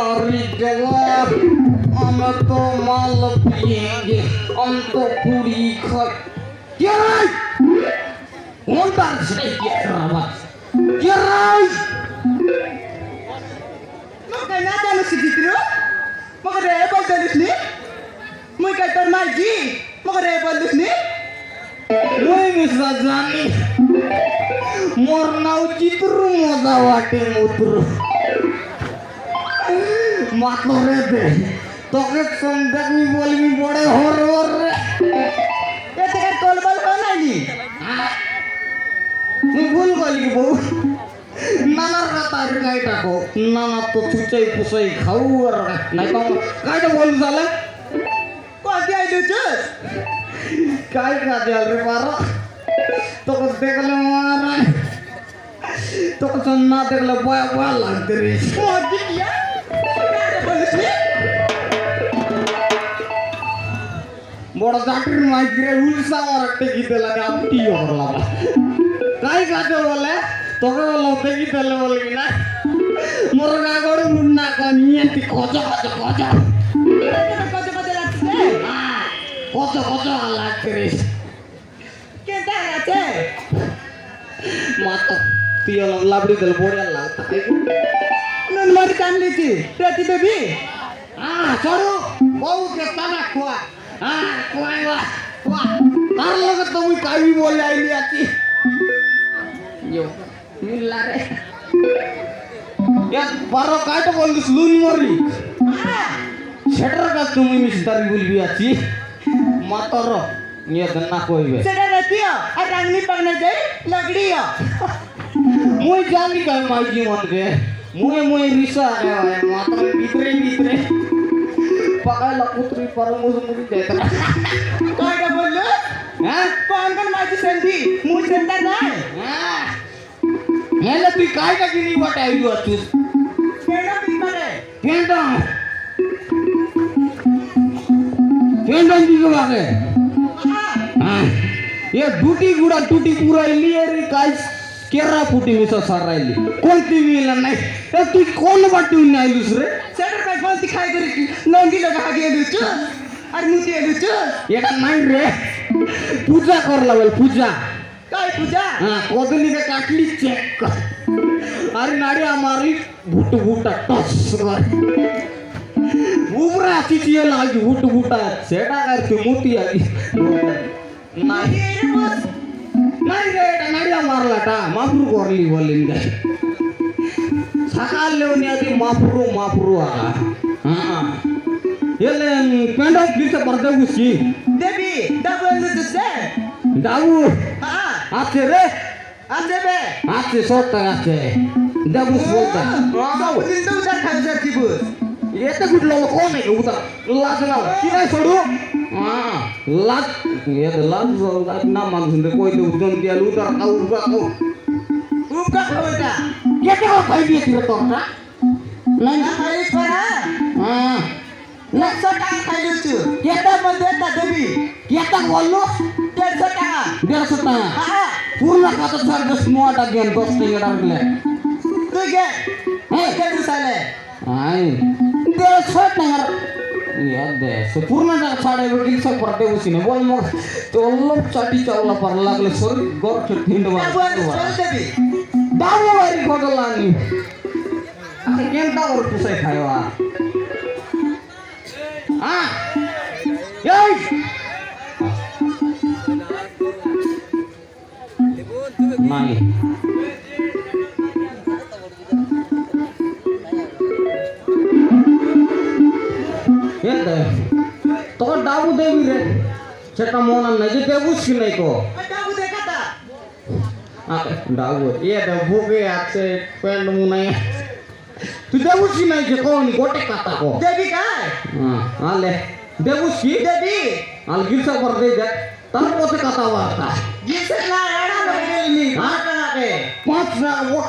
मारी देवा हमें तो माल पिएंगे हम तो पूरी खा क्या कौन बात से क्या रहा क्या Maka nada lu segitu, maka rebel dari sini, maka termaji, maka rebel dari sini. Woi bisa jani, morna uji turu moda wate mutru, matore deh, toket sondak mi bole horror. Ya tekan tolbal mana ini? Mubul kali bu. নানার কাতার গাইটা কো নানা তো চুচাই পুচাই খাও আর নাই তো গাইটা বল জালে Kau dia itu cus? গাই কাজে আলরে পারো তোকে দেখলে মারা তোকে তো না দেখলে বয়া বয়া লাগতে রে Oh dia, maka rebel dari sini. বড় জাটির মাইগ্রে উলসা আর একটা গিতে লাগে আপটি করলাম গাই কাজে বলে তোকে বলো দেখি তাহলে বলবি না মোর গা গড় মুন্না কনিয়েতি কজ কজ কজ Kau lagi. কত কত লাগতে রে Kita aja. মাতো তুই লাবড়ি দিল বড়িয়া লাগতা Nun mari kan lagi. Ready baby? চড়ো বউকে তারা খোয়া খোয়া খোয়া তার লগে তুমি কাবি বলে আইলি আছি ইয়ো মিল্লা রে এক বারো কাট বলিস লুন মরি সেটার কাছে তুমি মিস্তারি বলবি আছি মাতর নিয়ে না কইবে Sudah ready ya? Orang ni pernah jadi lagi ya. মুই জানি কাই মাই জীবনকে মুই রিসা মাত্র ভিতরে ভিতরে পাকাইলা পুত্রি পরমুজ মুড়ি দেতা Kau ada bolu? হ্যাঁ Kau kan maju sendiri, mu center dah. হ্যাঁ হেলে তুই কাইটা কিনি বাটে আইলো আছিস Kena pintar. কেনটা কেনটা দিকে বাগে হ্যাঁ এ দুটি গুড়া টুটি পুরাইলি এর কাজ কেরা ফুটি মিশা সারাইলি কোনটি মিলা নাই এ তুই কোন বাটি নাইলুস রে Center baik banget dikai dari nonggi lo kah dia lucu. Ada muti lucu. এটা নাই রে পূজা করলা বল পূজা Kau puja. হ্যাঁ কদলিকে কাটলি চেক কর আরে নাড়ি আমারই ভুটু ভুটা টস কর উপরে চিচিয়ে লাগি ভুটু ভুটা সেটা আর তুই মুতি আগে নাই Ini bos. নাই রে এটা নাড়ি মারলাটা মাফরু করলি বলিন গে সকালে উনি আদি মাফরু আগা হ্যাঁ এলে পেন্ড অফ দিতে পড়তে বুঝি Debi, double lucu sih. দাবু Ah, আছে রে ada be. আছে সত্য আছে দাবু বলতা Kau itu udah kau jadi bos. এতে গুটলো কোন নাই উতা লাজ না কি নাই ছড়ু হ্যাঁ লাজ লাজ না মানুষ কই দে উজন দিয়া লুটার কাউ কাউ Buka kau dah. কেটে খাই দিয়েছিল তোরটা নাই Nah, kau itu parah. হ্যাঁ Nak sotang kau lucu. Kita mau dia Debi. কেটা বললো 150 টাকা। 150 টাকা Ah, পূর্ণ কত সার্ভিস নোয়াটা গেন 10 টাকা দিলে tuh ke. হ্যাঁ Kita misalnya. আই 150 টাকা ইয়া দে পূর্ণ টাকা ছাড়ে বিল সব পড়তে বসিনে বল মো চল্লো চাটি চাওলা পার লাগলে শরীর গর ঠিন্ড Nah, buat soal Debi. দাও বাড়ি ঘটলানি আরে কেনটা ওর পুষাই খাইবা হ্যাঁ এই নাই এতে তোর দাবু দেবি রে সেটা মনে নাই যে দেবুস কি নাই কো Ada udah kata. দাবু এ বুকে আছে প্যান্ট মুনাই তুই দেবুস কি নাই যে কোন গোটে কথা কো Debi kan? হ্যাঁ আলে দেবুস কি Debi. আল গিলসা পর দে যা তার পথে কথা বার্তা Gisel lah, ada lagi ini. Apa lagi? 5 ওটা